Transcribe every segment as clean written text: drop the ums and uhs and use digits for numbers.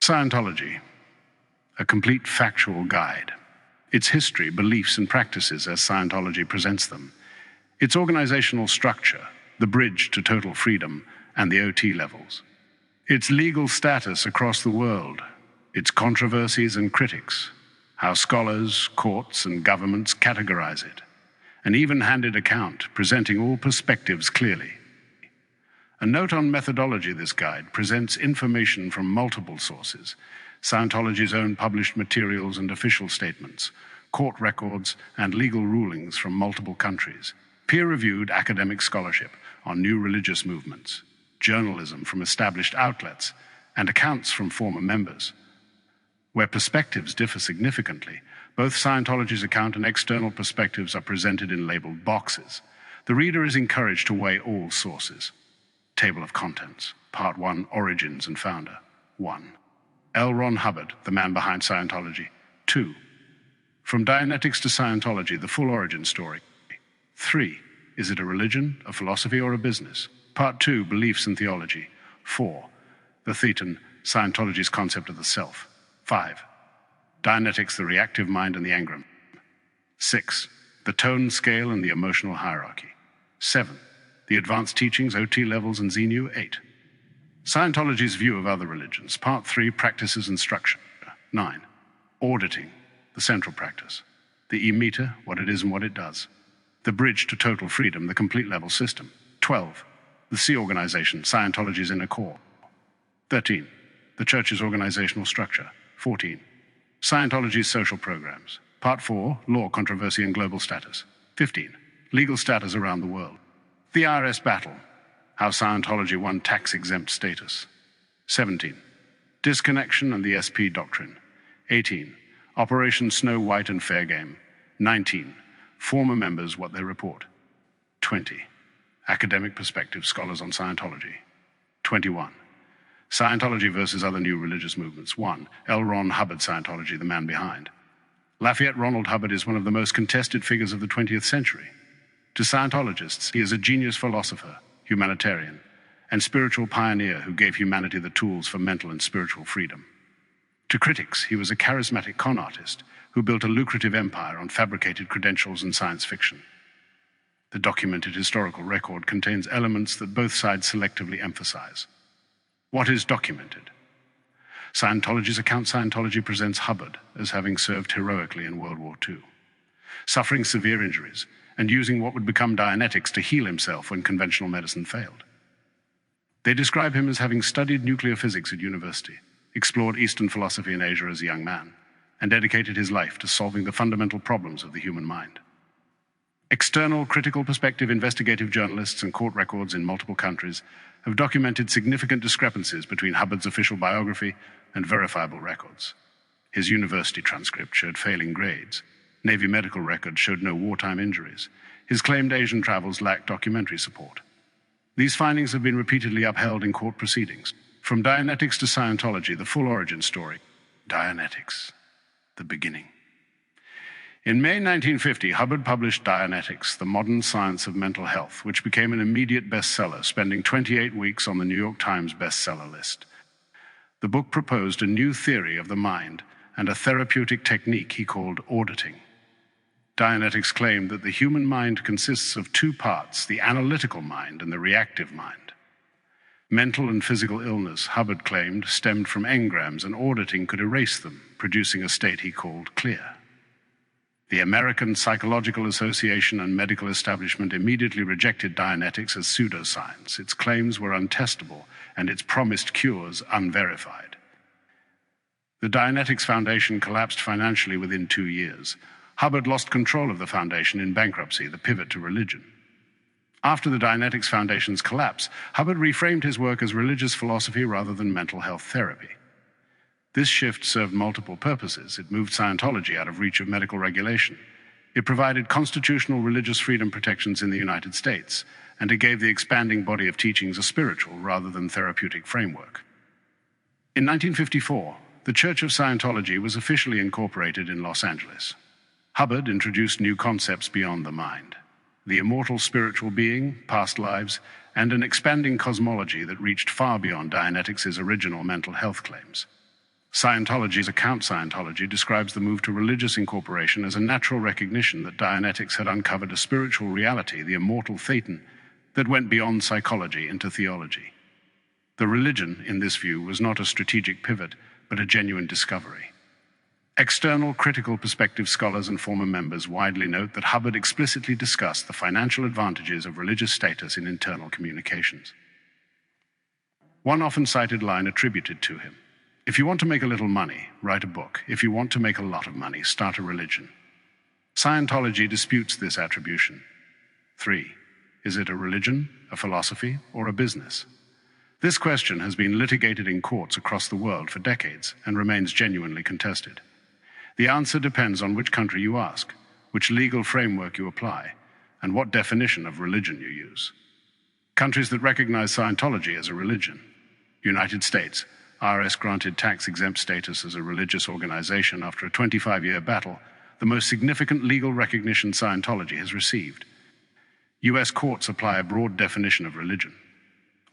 Scientology, a complete factual guide. Its history, beliefs, and practices as Scientology presents them. Its organizational structure, the bridge to total freedom, and the OT levels. Its legal status across the world, its controversies and critics, how scholars, courts, and governments categorize it. An even-handed account presenting all perspectives clearly. A note on methodology: this guide presents information from multiple sources: Scientology's own published materials and official statements, court records, and legal rulings from multiple countries, peer-reviewed academic scholarship on new religious movements, journalism from established outlets, and accounts from former members. Where perspectives differ significantly, both Scientology's account and external perspectives are presented in labeled boxes. The reader is encouraged to weigh all sources. Table of Contents. Part 1, Origins and Founder. 1. L. Ron Hubbard, the man behind Scientology. 2. From Dianetics to Scientology, the full origin story. 3. Is it a religion, a philosophy, or a business? Part 2, Beliefs and Theology. 4. The Thetan, Scientology's concept of the self. 5. Dianetics, the reactive mind and the engram. 6. The tone scale and the emotional hierarchy. 7. The advanced teachings, OT levels, and Xenu. 8. Scientology's view of other religions. Part 3, Practices and Structure. 9. Auditing, the central practice. The E-meter, what it is and what it does. The bridge to total freedom, the complete level system. 12. The C organization, Scientology's inner core. 13. The church's organizational structure. 14. Scientology's social programs. Part 4, Law, Controversy, and Global Status. 15. Legal status around the world. The IRS battle, how Scientology won tax-exempt status. 17. Disconnection and the SP doctrine. 18. Operation Snow White and Fair Game. 19. Former members, what they report. 20. Academic perspective, scholars on Scientology. 21. Scientology versus other new religious movements. 1. L. Ron Hubbard, Scientology, the man behind. Lafayette Ronald Hubbard is one of the most contested figures of the 20th century. To Scientologists, he is a genius philosopher, humanitarian, and spiritual pioneer who gave humanity the tools for mental and spiritual freedom. To critics, he was a charismatic con artist who built a lucrative empire on fabricated credentials and science fiction. The documented historical record contains elements that both sides selectively emphasize. What is documented? Scientology's account. Scientology presents Hubbard as having served heroically in World War II, suffering severe injuries, and using what would become Dianetics to heal himself when conventional medicine failed. They describe him as having studied nuclear physics at university, explored Eastern philosophy in Asia as a young man, and dedicated his life to solving the fundamental problems of the human mind. External critical perspective investigative journalists and court records in multiple countries have documented significant discrepancies between Hubbard's official biography and verifiable records. His university transcript showed failing grades. Navy medical records showed no wartime injuries. His claimed Asian travels lacked documentary support. These findings have been repeatedly upheld in court proceedings. From Dianetics to Scientology, the full origin story. Dianetics, the beginning. In May 1950, Hubbard published Dianetics, the Modern Science of Mental Health, which became an immediate bestseller, spending 28 weeks on the New York Times bestseller list. The book proposed a new theory of the mind and a therapeutic technique he called auditing. Dianetics claimed that the human mind consists of two parts, the analytical mind and the reactive mind. Mental and physical illness, Hubbard claimed, stemmed from engrams, and auditing could erase them, producing a state he called clear. The American Psychological Association and medical establishment immediately rejected Dianetics as pseudoscience. Its claims were untestable and its promised cures unverified. The Dianetics Foundation collapsed financially within 2 years. Hubbard lost control of the foundation in bankruptcy, the pivot to religion. After the Dianetics Foundation's collapse, Hubbard reframed his work as religious philosophy rather than mental health therapy. This shift served multiple purposes. It moved Scientology out of reach of medical regulation. It provided constitutional religious freedom protections in the United States, and it gave the expanding body of teachings a spiritual rather than therapeutic framework. In 1954, the Church of Scientology was officially incorporated in Los Angeles. Hubbard introduced new concepts beyond the mind: the immortal spiritual being, past lives, and an expanding cosmology that reached far beyond Dianetics' original mental health claims. Scientology's account Scientology describes the move to religious incorporation as a natural recognition that Dianetics had uncovered a spiritual reality, the immortal thetan, that went beyond psychology into theology. The religion, in this view, was not a strategic pivot, but a genuine discovery. External critical perspective scholars and former members widely note that Hubbard explicitly discussed the financial advantages of religious status in internal communications. One often cited line attributed to him: "If you want to make a little money, write a book. If you want to make a lot of money, start a religion." Scientology disputes this attribution. 3. Is it a religion, a philosophy, or a business? This question has been litigated in courts across the world for decades and remains genuinely contested. The answer depends on which country you ask, which legal framework you apply, and what definition of religion you use. Countries that recognize Scientology as a religion: United States, IRS granted tax-exempt status as a religious organization after a 25-year battle, the most significant legal recognition Scientology has received. US courts apply a broad definition of religion.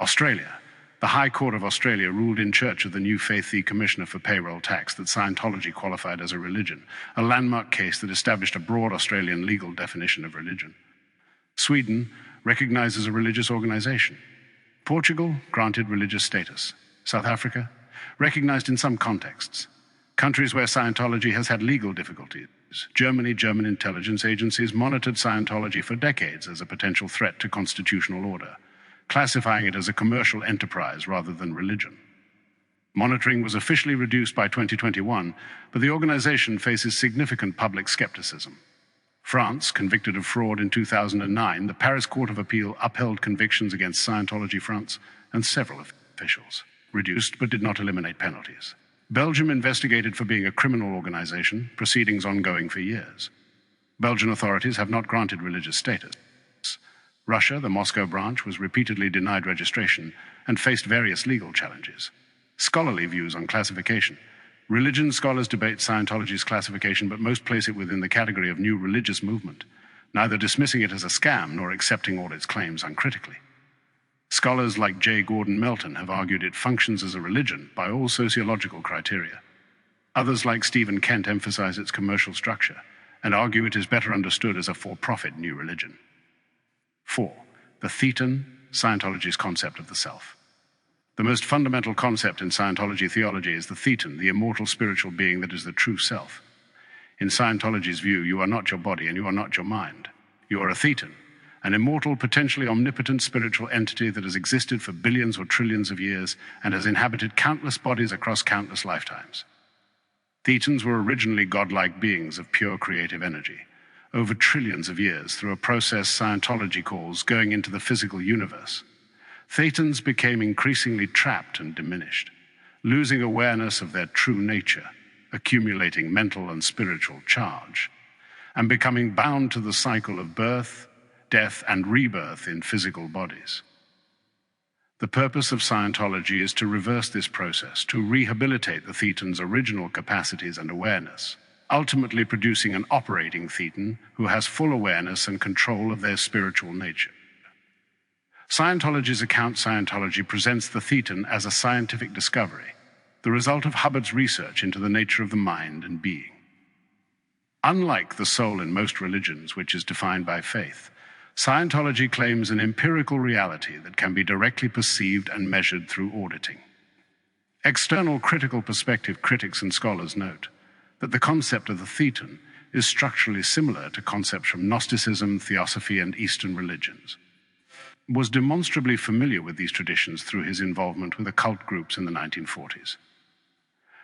Australia, the High Court of Australia ruled in Church of the New Faith the Commissioner for Payroll Tax that Scientology qualified as a religion, a landmark case that established a broad Australian legal definition of religion. Sweden recognizes a religious organization. Portugal granted religious status. South Africa recognized in some contexts. Countries where Scientology has had legal difficulties: Germany, German intelligence agencies monitored Scientology for decades as a potential threat to constitutional order, classifying it as a commercial enterprise rather than religion. Monitoring was officially reduced by 2021, but the organization faces significant public skepticism. France, convicted of fraud in 2009, the Paris Court of Appeal upheld convictions against Scientology France and several officials, reduced but did not eliminate penalties. Belgium investigated for being a criminal organization, proceedings ongoing for years. Belgian authorities have not granted religious status. Russia, the Moscow branch, was repeatedly denied registration and faced various legal challenges. Scholarly views on classification. Religion scholars debate Scientology's classification, but most place it within the category of new religious movement, neither dismissing it as a scam nor accepting all its claims uncritically. Scholars like J. Gordon Melton have argued it functions as a religion by all sociological criteria. Others like Stephen Kent emphasize its commercial structure and argue it is better understood as a for-profit new religion. 4. The thetan, Scientology's concept of the self. The most fundamental concept in Scientology theology is the thetan, the immortal spiritual being that is the true self. In Scientology's view, you are not your body and you are not your mind. You are a thetan, an immortal, potentially omnipotent spiritual entity that has existed for billions or trillions of years and has inhabited countless bodies across countless lifetimes. Thetans were originally godlike beings of pure creative energy. Over trillions of years, through a process Scientology calls going into the physical universe, thetans became increasingly trapped and diminished, losing awareness of their true nature, accumulating mental and spiritual charge, and becoming bound to the cycle of birth, death, and rebirth in physical bodies. The purpose of Scientology is to reverse this process, to rehabilitate the thetan's original capacities and awareness, ultimately producing an operating thetan who has full awareness and control of their spiritual nature. Scientology's account Scientology presents the thetan as a scientific discovery, the result of Hubbard's research into the nature of the mind and being. Unlike the soul in most religions, which is defined by faith, Scientology claims an empirical reality that can be directly perceived and measured through auditing. External critical perspective critics and scholars note that the concept of the thetan is structurally similar to concepts from Gnosticism, Theosophy, and Eastern religions. Was demonstrably familiar with these traditions through his involvement with occult groups in the 1940s.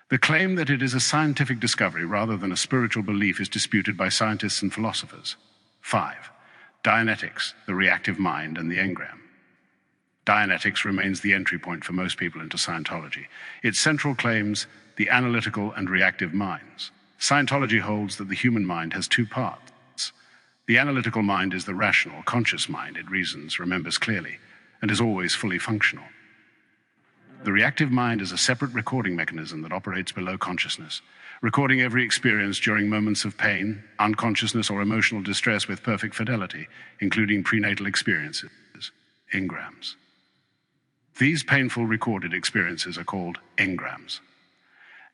The claim that it is a scientific discovery rather than a spiritual belief is disputed by scientists and philosophers. 5. Dianetics, the reactive mind, and the engram. Dianetics remains the entry point for most people into Scientology. Its central claims the analytical and reactive minds. Scientology holds that the human mind has two parts. The analytical mind is the rational, conscious mind. It reasons, remembers clearly, and is always fully functional. The reactive mind is a separate recording mechanism that operates below consciousness, recording every experience during moments of pain, unconsciousness, or emotional distress with perfect fidelity, including prenatal experiences, engrams. These painful recorded experiences are called engrams.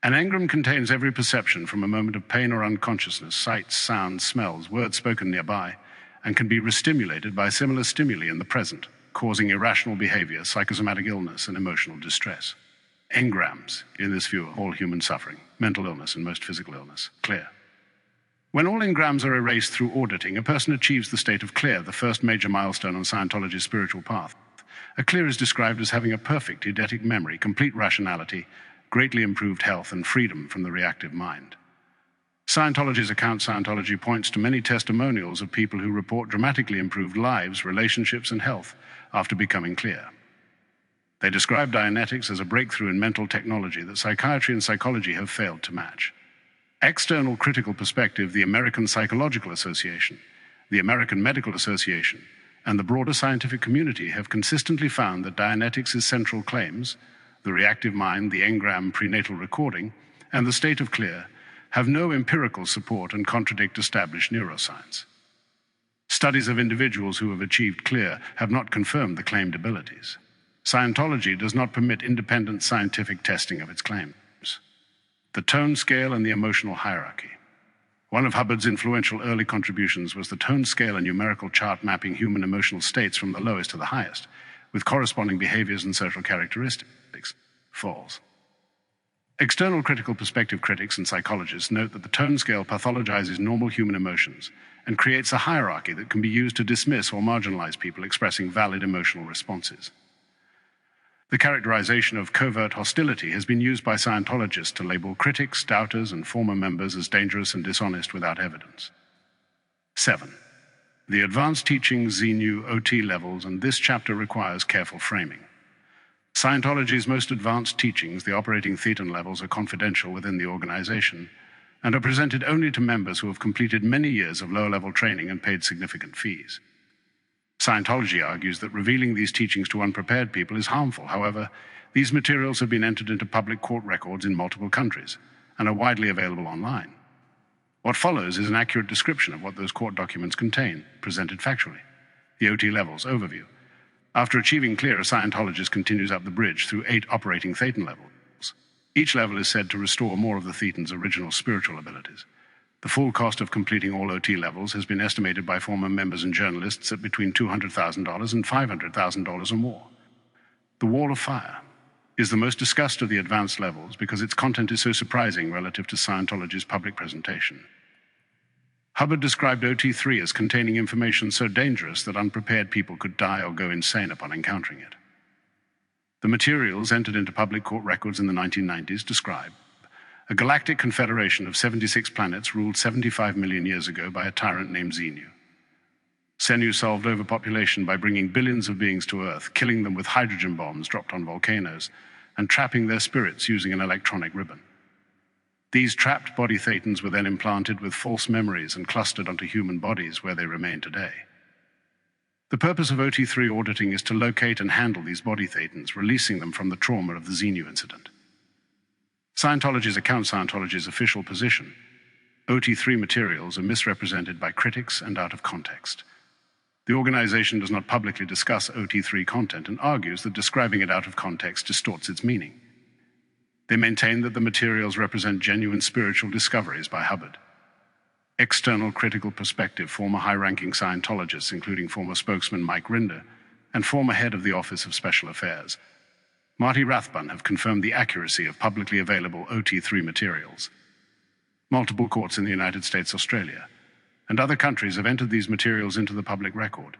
An engram contains every perception from a moment of pain or unconsciousness, sights, sounds, smells, words spoken nearby, and can be restimulated by similar stimuli in the present, causing irrational behavior, psychosomatic illness, and emotional distress. Engrams, in this view, are all human suffering, mental illness, and most physical illness. Clear. When all engrams are erased through auditing, a person achieves the state of clear, the first major milestone on Scientology's spiritual path. A clear is described as having a perfect eidetic memory, complete rationality, greatly improved health, and freedom from the reactive mind. Scientology's account Scientology points to many testimonials of people who report dramatically improved lives, relationships, and health after becoming clear. They describe Dianetics as a breakthrough in mental technology that psychiatry and psychology have failed to match. External critical perspective, the American Psychological Association, the American Medical Association, and the broader scientific community have consistently found that Dianetics' central claims, the reactive mind, the engram prenatal recording, and the state of clear, have no empirical support and contradict established neuroscience. Studies of individuals who have achieved clear have not confirmed the claimed abilities. Scientology does not permit independent scientific testing of its claims. The tone scale and the emotional hierarchy. One of Hubbard's influential early contributions was the tone scale and numerical chart mapping human emotional states from the lowest to the highest, with corresponding behaviors and social characteristics. False. External critical perspective critics and psychologists note that the tone scale pathologizes normal human emotions and creates a hierarchy that can be used to dismiss or marginalize people expressing valid emotional responses. The characterization of covert hostility has been used by Scientologists to label critics, doubters, and former members as dangerous and dishonest without evidence. 7. The advanced teachings, Xenu, OT levels, and this chapter requires careful framing. Scientology's most advanced teachings, the operating thetan levels, are confidential within the organization and are presented only to members who have completed many years of low-level training and paid significant fees. Scientology argues that revealing these teachings to unprepared people is harmful. However, these materials have been entered into public court records in multiple countries and are widely available online. What follows is an accurate description of what those court documents contain, presented factually. The OT levels overview. After achieving clear, a Scientologist continues up the bridge through 8 operating thetan levels. Each level is said to restore more of the thetan's original spiritual abilities. The full cost of completing all OT levels has been estimated by former members and journalists at between $200,000 and $500,000 or more. The Wall of Fire is the most discussed of the advanced levels because its content is so surprising relative to Scientology's public presentation. Hubbard described OT3 as containing information so dangerous that unprepared people could die or go insane upon encountering it. The materials entered into public court records in the 1990s describe a galactic confederation of 76 planets ruled 75 million years ago by a tyrant named Xenu. Xenu solved overpopulation by bringing billions of beings to Earth, killing them with hydrogen bombs dropped on volcanoes, and trapping their spirits using an electronic ribbon. These trapped body thetans were then implanted with false memories and clustered onto human bodies where they remain today. The purpose of OT3 auditing is to locate and handle these body thetans, releasing them from the trauma of the Xenu incident. Scientology's account Scientology's official position. OT3 materials are misrepresented by critics and out of context. The organization does not publicly discuss OT3 content and argues that describing it out of context distorts its meaning. They maintain that the materials represent genuine spiritual discoveries by Hubbard. External critical perspective, former high-ranking Scientologists, including former spokesman Mike Rinder and former head of the Office of Special Affairs, Marty Rathbun, have confirmed the accuracy of publicly available OT3 materials. Multiple courts in the United States, Australia, and other countries have entered these materials into the public record.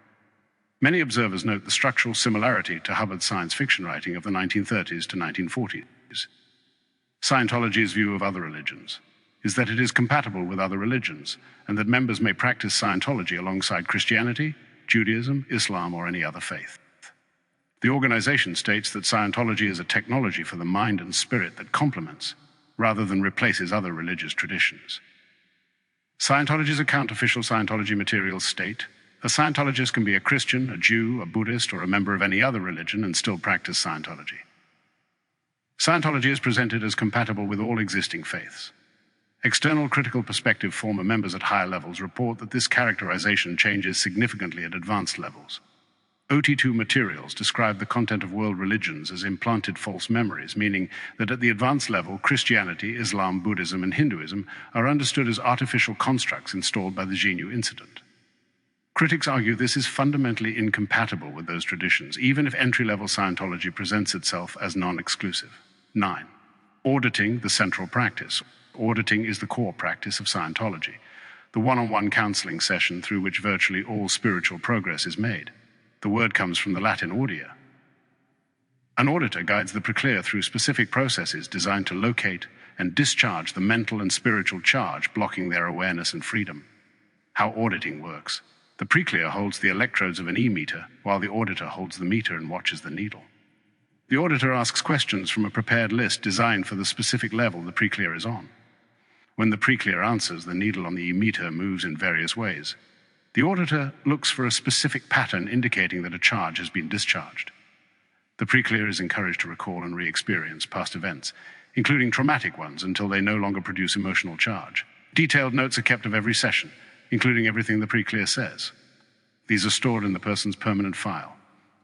Many observers note the structural similarity to Hubbard's science fiction writing of the 1930s to 1940s. Scientology's view of other religions is that it is compatible with other religions and that members may practice Scientology alongside Christianity, Judaism, Islam, or any other faith. The organization states that Scientology is a technology for the mind and spirit that complements, rather than replaces, other religious traditions. Scientology's account official Scientology materials state, a Scientologist can be a Christian, a Jew, a Buddhist, or a member of any other religion and still practice Scientology. Scientology is presented as compatible with all existing faiths. External critical perspective former members at higher levels report that this characterization changes significantly at advanced levels. OT2 materials describe the content of world religions as implanted false memories, meaning that at the advanced level, Christianity, Islam, Buddhism, and Hinduism are understood as artificial constructs installed by the Xenu incident. Critics argue this is fundamentally incompatible with those traditions, even if entry-level Scientology presents itself as non-exclusive. 9. Auditing the central practice. Auditing is the core practice of Scientology, the one-on-one counseling session through which virtually all spiritual progress is made. The word comes from the Latin audia. An auditor guides the preclear through specific processes designed to locate and discharge the mental and spiritual charge blocking their awareness and freedom. How auditing works. The preclear holds the electrodes of an e-meter, while the auditor holds the meter and watches the needle. The auditor asks questions from a prepared list designed for the specific level the preclear is on. When the preclear answers, the needle on the e-meter moves in various ways. The auditor looks for a specific pattern indicating that a charge has been discharged. The preclear is encouraged to recall and re-experience past events, including traumatic ones, until they no longer produce emotional charge. Detailed notes are kept of every session, including everything the preclear says. These are stored in the person's permanent file.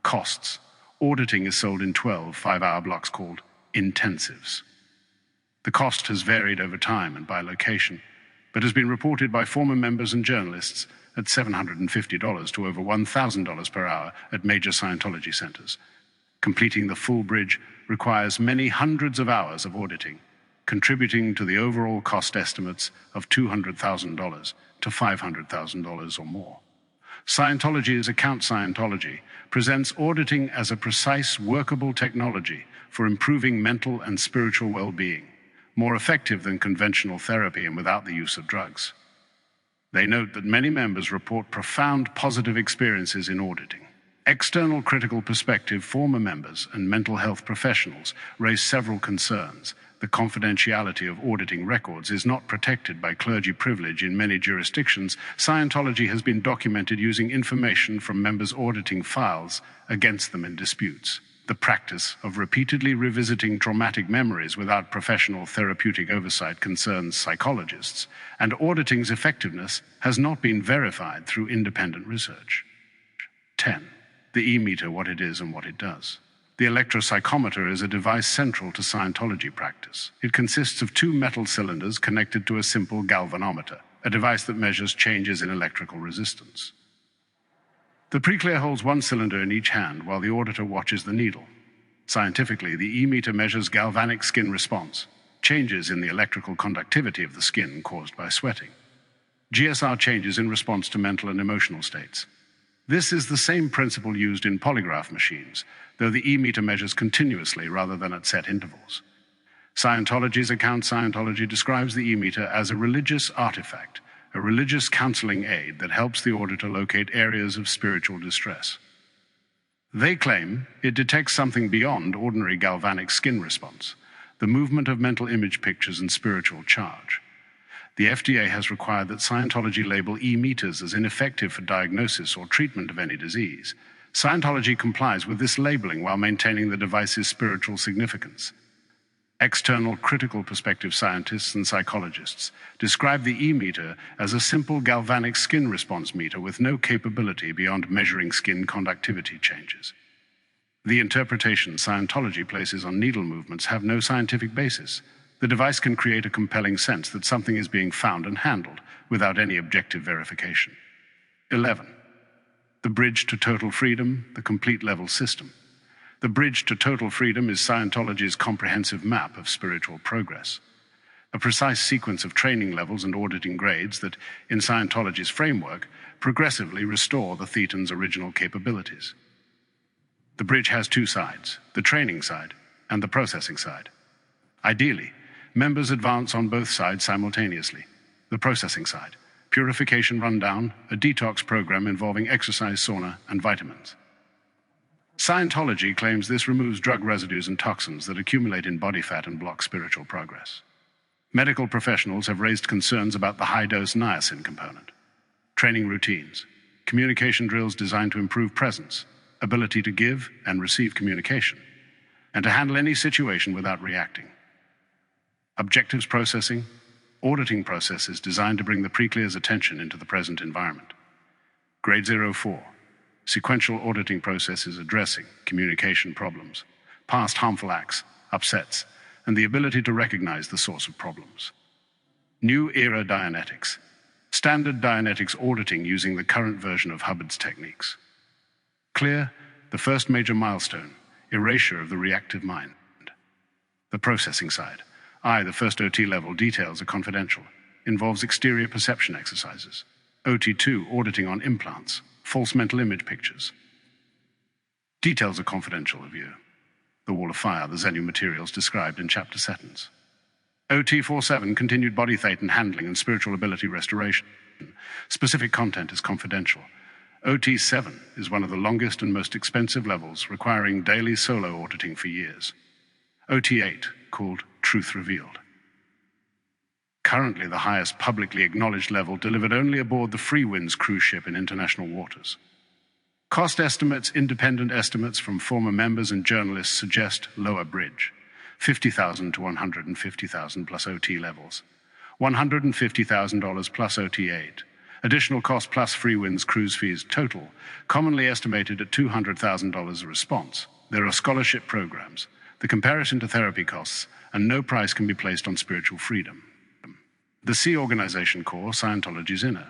Costs. Auditing is sold in 12 5-hour blocks called intensives. The cost has varied over time and by location, but has been reported by former members and journalists at $750 to over $1,000 per hour at major Scientology centers. Completing the full bridge requires many hundreds of hours of auditing, contributing to the overall cost estimates of $200,000 to $500,000 or more. Scientology's Account Scientology presents auditing as a precise, workable technology for improving mental and spiritual well-being, more effective than conventional therapy and without the use of drugs. They note that many members report profound positive experiences in auditing. External critical perspective former members and mental health professionals raise several concerns. The confidentiality of auditing records is not protected by clergy privilege in many jurisdictions. Scientology has been documented using information from members' auditing files against them in disputes. The practice of repeatedly revisiting traumatic memories without professional therapeutic oversight concerns psychologists, and auditing's effectiveness has not been verified through independent research. 10. The e-meter, what it is and what it does. The electropsychometer is a device central to Scientology practice. It consists of 2 metal cylinders connected to a simple galvanometer, a device that measures changes in electrical resistance. The preclear holds 1 cylinder in each hand while the auditor watches the needle. Scientifically, the e-meter measures galvanic skin response, changes in the electrical conductivity of the skin caused by sweating. GSR changes in response to mental and emotional states. This is the same principle used in polygraph machines, though the e-meter measures continuously rather than at set intervals. Scientology's Account Scientology describes the e-meter as a religious artifact, a religious counseling aid that helps the auditor locate areas of spiritual distress. They claim it detects something beyond ordinary galvanic skin response, the movement of mental image pictures and spiritual charge. The FDA has required that Scientology label e-meters as ineffective for diagnosis or treatment of any disease. Scientology complies with this labeling while maintaining the device's spiritual significance. External critical perspective scientists and psychologists describe the e-meter as a simple galvanic skin response meter with no capability beyond measuring skin conductivity changes. The interpretation Scientology places on needle movements have no scientific basis. The device can create a compelling sense that something is being found and handled without any objective verification. 11. The bridge to total freedom, the complete level system. The bridge to total freedom is Scientology's comprehensive map of spiritual progress, a precise sequence of training levels and auditing grades that, in Scientology's framework, progressively restore the Thetan's original capabilities. The bridge has 2 sides, the training side and the processing side. Ideally, members advance on both sides simultaneously. The processing side, purification rundown, a detox program involving exercise, sauna, and vitamins. Scientology claims this removes drug residues and toxins that accumulate in body fat and block spiritual progress. Medical professionals have raised concerns about the high-dose niacin component. Training routines, communication drills designed to improve presence, ability to give and receive communication, and to handle any situation without reacting. Objectives processing, auditing processes designed to bring the preclear's attention into the present environment. Grade 04. sequential auditing processes addressing communication problems, past harmful acts, upsets, and the ability to recognize the source of problems. New era Dianetics. Standard Dianetics auditing using the current version of Hubbard's techniques. Clear, the first major milestone, erasure of the reactive mind. The processing side. The first OT level, details are confidential, involves exterior perception exercises. OT2, auditing on implants, false mental image pictures. Details are confidential of you. The wall of fire, the Zenu materials described in chapter settings. OT47, continued body theta handling and spiritual ability restoration. Specific content is confidential. OT7 is one of the longest and most expensive levels, requiring daily solo auditing for years. OT8, called Truth Revealed. Currently the highest publicly acknowledged level, delivered only aboard the Freewinds cruise ship in international waters. Cost estimates, independent estimates from former members and journalists suggest lower bridge, 50,000 to 150,000 plus OT levels, $150,000 plus OT8. Additional cost plus Freewinds cruise fees total, commonly estimated at $200,000 a response. There are scholarship programs, the comparison to therapy costs, and no price can be placed on spiritual freedom. The Sea Organization Core, Scientology's inner.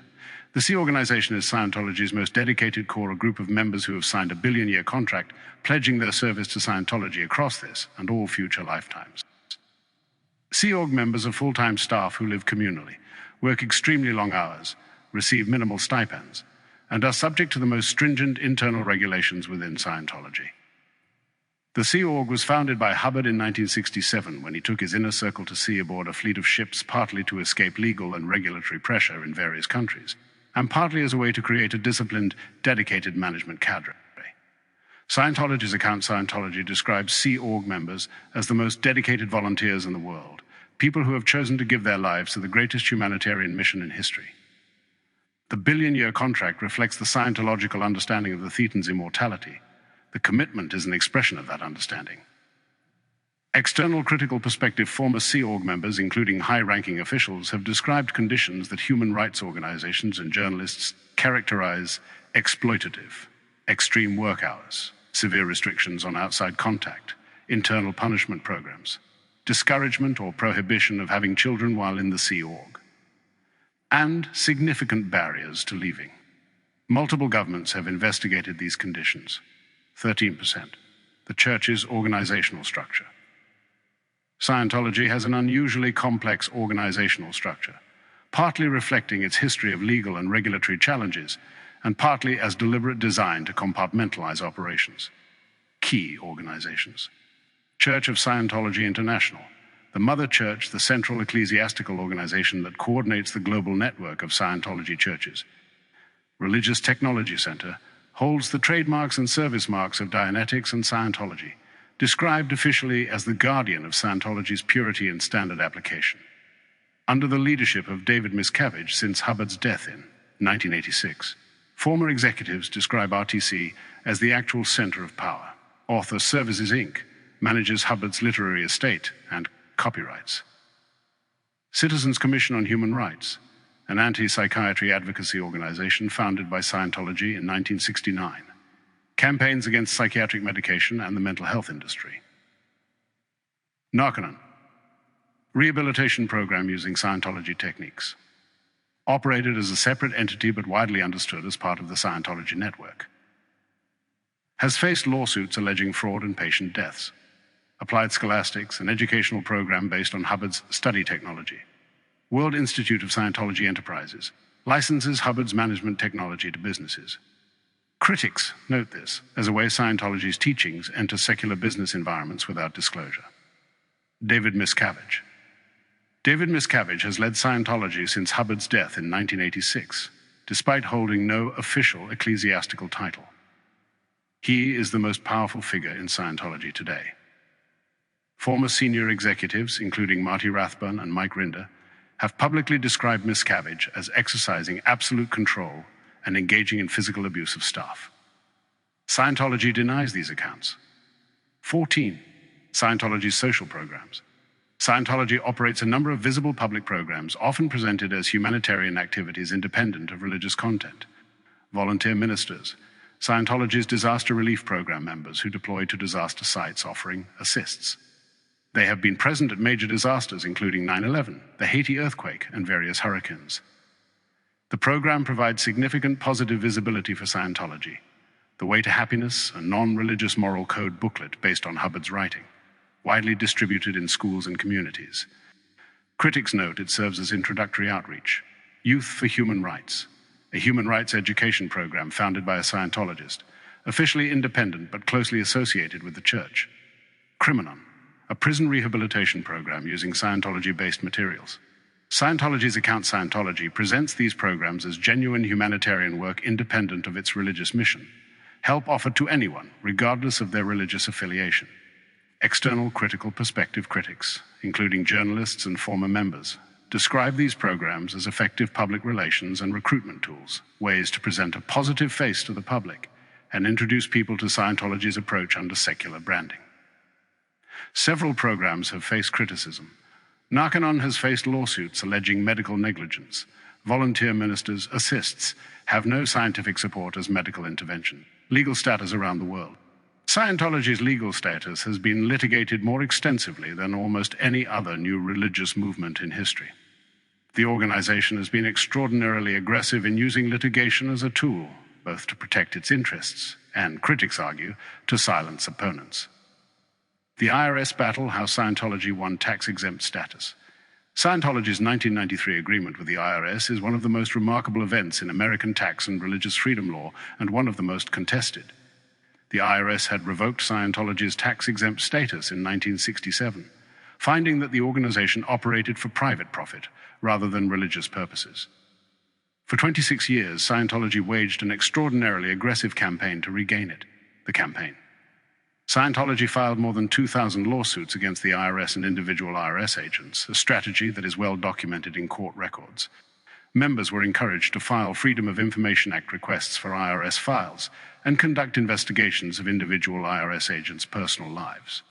The Sea Organization is Scientology's most dedicated core, a group of members who have signed a billion-year contract, pledging their service to Scientology across this and all future lifetimes. Sea Org members are full-time staff who live communally, work extremely long hours, receive minimal stipends, and are subject to the most stringent internal regulations within Scientology. The Sea Org was founded by Hubbard in 1967 when he took his inner circle to sea aboard a fleet of ships, partly to escape legal and regulatory pressure in various countries, and partly as a way to create a disciplined, dedicated management cadre. Scientology's account Scientology describes Sea Org members as the most dedicated volunteers in the world, people who have chosen to give their lives to the greatest humanitarian mission in history. The billion-year contract reflects the Scientological understanding of the Thetan's immortality. The commitment is an expression of that understanding. External critical perspective former Sea Org members, including high-ranking officials, have described conditions that human rights organizations and journalists characterize exploitative, extreme work hours, severe restrictions on outside contact, internal punishment programs, discouragement or prohibition of having children while in the Sea Org, and significant barriers to leaving. Multiple governments have investigated these conditions. 13%. The Church's organizational structure. Scientology has an unusually complex organizational structure, partly reflecting its history of legal and regulatory challenges, and partly as deliberate design to compartmentalize operations. Key organizations. Church of Scientology International, the Mother Church, the central ecclesiastical organization that coordinates the global network of Scientology churches. Religious Technology Center holds the trademarks and service marks of Dianetics and Scientology, described officially as the guardian of Scientology's purity and standard application. Under the leadership of David Miscavige since Hubbard's death in 1986, former executives describe RTC as the actual center of power. Author Services Inc. manages Hubbard's literary estate and copyrights. Citizens Commission on Human Rights, an anti-psychiatry advocacy organization founded by Scientology in 1969, campaigns against psychiatric medication and the mental health industry. Narconon, rehabilitation program using Scientology techniques, operated as a separate entity but widely understood as part of the Scientology network. Has faced lawsuits alleging fraud and patient deaths. Applied Scholastics, an educational program based on Hubbard's study technology. World Institute of Scientology Enterprises licenses Hubbard's management technology to businesses. Critics note this as a way Scientology's teachings enter secular business environments without disclosure. David Miscavige. David Miscavige has led Scientology since Hubbard's death in 1986, despite holding no official ecclesiastical title. He is the most powerful figure in Scientology today. Former senior executives, including Marty Rathbun and Mike Rinder, have publicly described Miscavige as exercising absolute control and engaging in physical abuse of staff. Scientology denies these accounts. 14. Scientology's social programs. Scientology operates a number of visible public programs, often presented as humanitarian activities independent of religious content. Volunteer ministers, Scientology's disaster relief program members who deploy to disaster sites offering assists. They have been present at major disasters including 9/11, the Haiti earthquake, and various hurricanes. The program provides significant positive visibility for Scientology, The Way to Happiness, a non-religious moral code booklet based on Hubbard's writing, widely distributed in schools and communities. Critics note it serves as introductory outreach. Youth for Human Rights, a human rights education program founded by a Scientologist, officially independent but closely associated with the church. Criminon, a prison rehabilitation program using Scientology-based materials. Scientology's account Scientology presents these programs as genuine humanitarian work independent of its religious mission, help offered to anyone, regardless of their religious affiliation. External critical perspective critics, including journalists and former members, describe these programs as effective public relations and recruitment tools, ways to present a positive face to the public and introduce people to Scientology's approach under secular branding. Several programs have faced criticism. Narcanon has faced lawsuits alleging medical negligence. Volunteer ministers' assists have no scientific support as medical intervention. Legal status around the world. Scientology's legal status has been litigated more extensively than almost any other new religious movement in history. The organization has been extraordinarily aggressive in using litigation as a tool, both to protect its interests and, critics argue, to silence opponents. The IRS battle, how Scientology won tax-exempt status. Scientology's 1993 agreement with the IRS is one of the most remarkable events in American tax and religious freedom law, and one of the most contested. The IRS had revoked Scientology's tax-exempt status in 1967, finding that the organization operated for private profit rather than religious purposes. For 26 years, Scientology waged an extraordinarily aggressive campaign to regain it. The campaign. Scientology filed more than 2,000 lawsuits against the IRS and individual IRS agents, a strategy that is well documented in court records. Members were encouraged to file Freedom of Information Act requests for IRS files and conduct investigations of individual IRS agents' personal lives.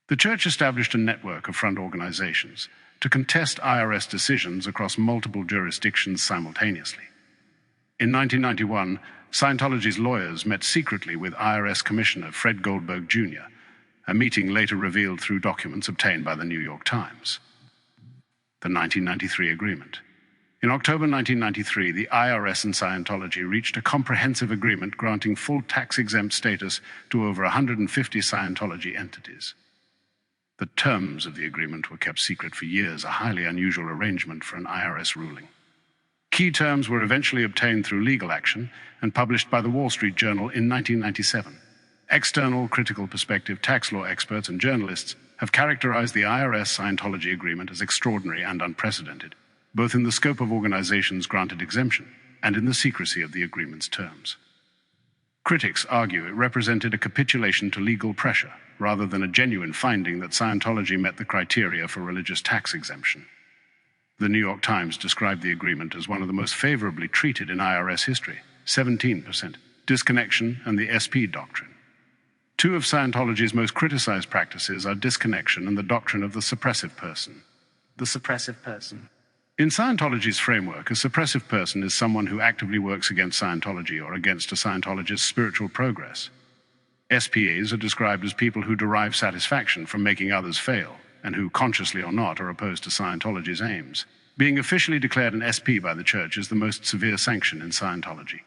The Church established a network of front organizations to contest IRS decisions across multiple jurisdictions simultaneously. In 1991, Scientology's lawyers met secretly with IRS Commissioner Fred Goldberg Jr., a meeting later revealed through documents obtained by the New York Times. The 1993 Agreement. In October 1993, the IRS and Scientology reached a comprehensive agreement granting full tax-exempt status to over 150 Scientology entities. The terms of the agreement were kept secret for years, a highly unusual arrangement for an IRS ruling. Key terms were eventually obtained through legal action and published by the Wall Street Journal in 1997. External critical perspective tax law experts and journalists have characterized the IRS-Scientology agreement as extraordinary and unprecedented, both in the scope of organizations granted exemption and in the secrecy of the agreement's terms. Critics argue it represented a capitulation to legal pressure, rather than a genuine finding that Scientology met the criteria for religious tax exemption. The New York Times described the agreement as one of the most favorably treated in IRS history, 17%, disconnection and the SP doctrine. Two of Scientology's most criticized practices are disconnection and the doctrine of the suppressive person. The suppressive person. In Scientology's framework, a suppressive person is someone who actively works against Scientology or against a Scientologist's spiritual progress. SPAs are described as people who derive satisfaction from making others fail, and who, consciously or not, are opposed to Scientology's aims. Being officially declared an SP by the Church is the most severe sanction in Scientology.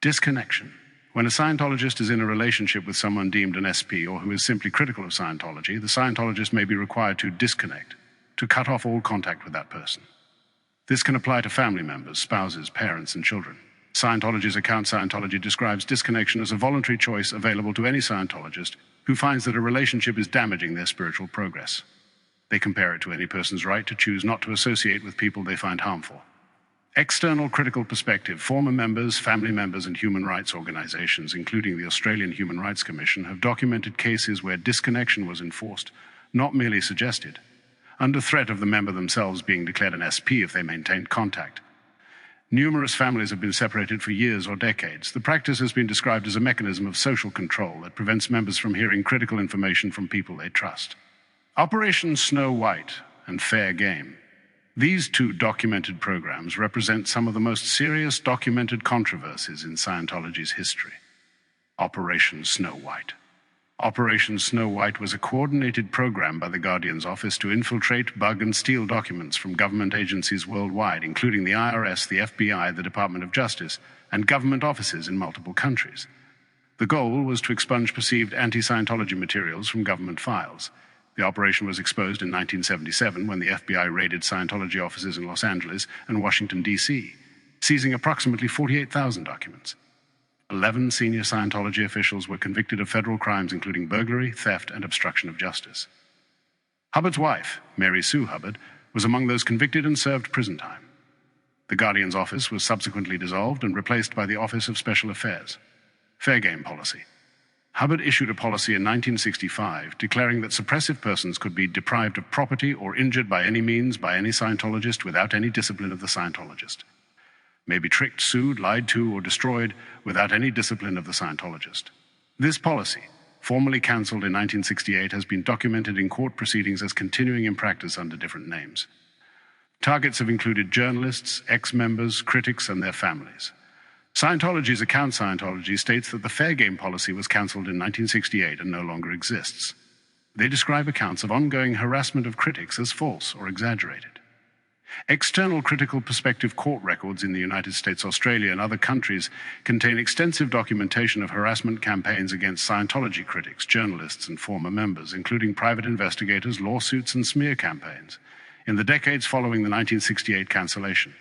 Disconnection. When a Scientologist is in a relationship with someone deemed an SP or who is simply critical of Scientology, the Scientologist may be required to disconnect, to cut off all contact with that person. This can apply to family members, spouses, parents, and children. Scientology's account Scientology describes disconnection as a voluntary choice available to any Scientologist who finds that a relationship is damaging their spiritual progress. They compare it to any person's right to choose not to associate with people they find harmful. External critical perspective. Former members, family members, and human rights organizations, including the Australian Human Rights Commission, have documented cases where disconnection was enforced, not merely suggested, under threat of the member themselves being declared an SP if they maintained contact. Numerous families have been separated for years or decades. The practice has been described as a mechanism of social control that prevents members from hearing critical information from people they trust. Operation Snow White and Fair Game. These two documented programs represent some of the most serious documented controversies in Scientology's history. Operation Snow White. Operation Snow White was a coordinated program by the Guardian's office to infiltrate, bug, and steal documents from government agencies worldwide, including the IRS, the FBI, the Department of Justice, and government offices in multiple countries. The goal was to expunge perceived anti-Scientology materials from government files. The operation was exposed in 1977 when the FBI raided Scientology offices in Los Angeles and Washington, D.C., seizing approximately 48,000 documents. 11 senior Scientology officials were convicted of federal crimes including burglary, theft, and obstruction of justice. Hubbard's wife, Mary Sue Hubbard, was among those convicted and served prison time. The Guardian's office was subsequently dissolved and replaced by the Office of Special Affairs. Fair game policy. Hubbard issued a policy in 1965 declaring that suppressive persons could be deprived of property or injured by any means by any Scientologist without any discipline of the Scientologist. May be tricked, sued, lied to, or destroyed without any discipline of the Scientologist. This policy, formally cancelled in 1968, has been documented in court proceedings as continuing in practice under different names. Targets have included journalists, ex-members, critics, and their families. Scientology's Account Scientology states that the fair game policy was cancelled in 1968 and no longer exists. They describe accounts of ongoing harassment of critics as false or exaggerated. External critical perspective court records in the United States, Australia, and other countries contain extensive documentation of harassment campaigns against Scientology critics, journalists, and former members, including private investigators, lawsuits, and smear campaigns, in the decades following the 1968 cancellation.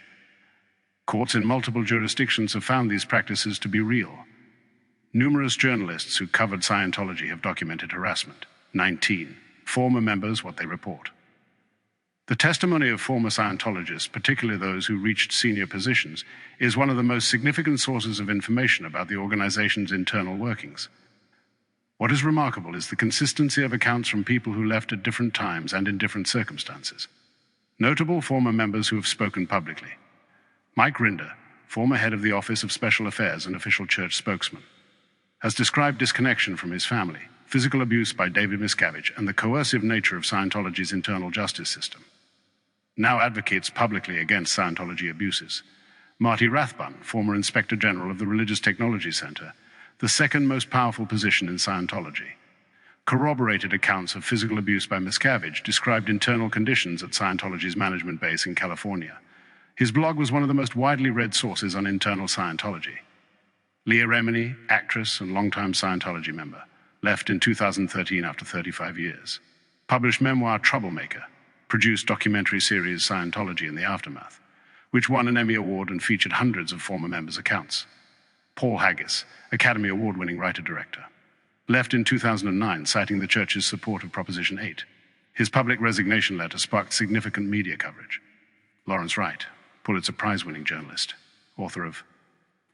Courts in multiple jurisdictions have found these practices to be real. Numerous journalists who covered Scientology have documented harassment. 19. Former members, what they report. The testimony of former Scientologists, particularly those who reached senior positions, is one of the most significant sources of information about the organization's internal workings. What is remarkable is the consistency of accounts from people who left at different times and in different circumstances. Notable former members who have spoken publicly. Mike Rinder, former head of the Office of Special Affairs and official church spokesman, has described disconnection from his family, physical abuse by David Miscavige, and the coercive nature of Scientology's internal justice system. Now advocates publicly against Scientology abuses. Marty Rathbun, former Inspector General of the Religious Technology Center, the second most powerful position in Scientology. Corroborated accounts of physical abuse by Miscavige described internal conditions at Scientology's management base in California. His blog was one of the most widely read sources on internal Scientology. Leah Remini, actress and longtime Scientology member, left in 2013 after 35 years. Published memoir Troublemaker, produced documentary series Scientology in the Aftermath, which won an Emmy Award and featured hundreds of former members' accounts. Paul Haggis, Academy Award-winning writer-director, left in 2009, citing the church's support of Proposition 8. His public resignation letter sparked significant media coverage. Lawrence Wright, Pulitzer Prize-winning journalist, author of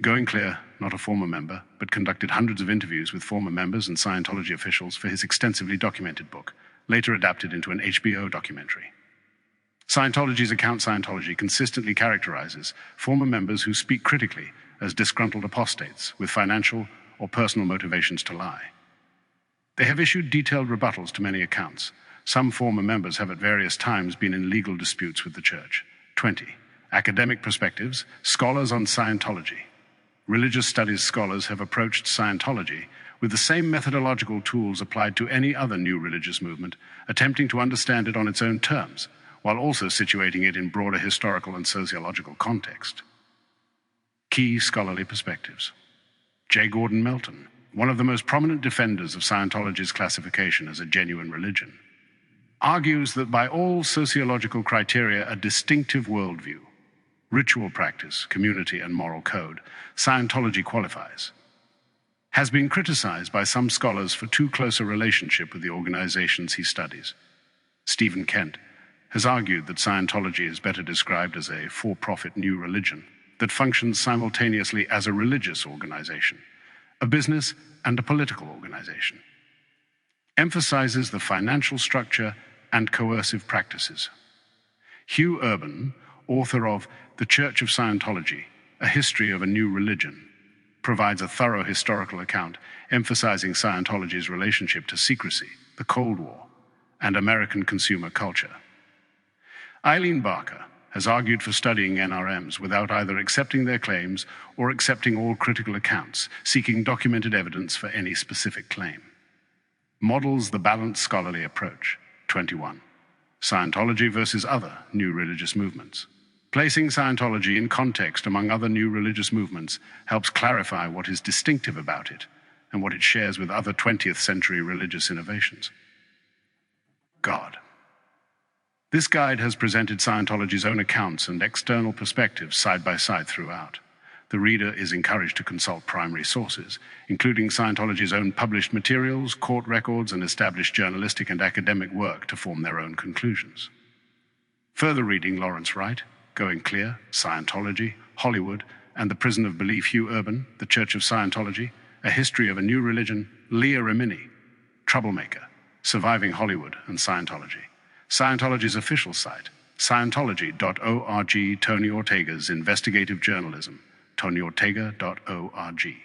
Going Clear, not a former member, but conducted hundreds of interviews with former members and Scientology officials for his extensively documented book, later adapted into an HBO documentary. Scientology's Account Scientology consistently characterizes former members who speak critically as disgruntled apostates with financial or personal motivations to lie. They have issued detailed rebuttals to many accounts. Some former members have at various times been in legal disputes with the church. 20. Academic perspectives, scholars on Scientology. Religious studies scholars have approached Scientology with the same methodological tools applied to any other new religious movement, attempting to understand it on its own terms, while also situating it in broader historical and sociological context. Key scholarly perspectives. J. Gordon Melton, one of the most prominent defenders of Scientology's classification as a genuine religion, argues that by all sociological criteria, a distinctive worldview, ritual practice, community, and moral code, Scientology qualifies. Has been criticized by some scholars for too close a relationship with the organizations he studies. Stephen Kent has argued that Scientology is better described as a for-profit new religion that functions simultaneously as a religious organization, a business, and a political organization. Emphasizes the financial structure and coercive practices. Hugh Urban, author of The Church of Scientology, A History of a New Religion, provides a thorough historical account emphasizing Scientology's relationship to secrecy, the Cold War, and American consumer culture. Eileen Barker has argued for studying NRMs without either accepting their claims or accepting all critical accounts, seeking documented evidence for any specific claim. Models the balanced scholarly approach. 21. Scientology versus other new religious movements. Placing Scientology in context among other new religious movements helps clarify what is distinctive about it and what it shares with other 20th century religious innovations. God. This guide has presented Scientology's own accounts and external perspectives side by side throughout. The reader is encouraged to consult primary sources, including Scientology's own published materials, court records, and established journalistic and academic work to form their own conclusions. Further reading Lawrence Wright, Going Clear, Scientology, Hollywood, and the Prison of Belief, Hugh Urban, The Church of Scientology, A History of a New Religion, Leah Remini, Troublemaker, Surviving Hollywood and Scientology. Scientology's official site, Scientology.org, Tony Ortega's investigative journalism, tonyortega.org.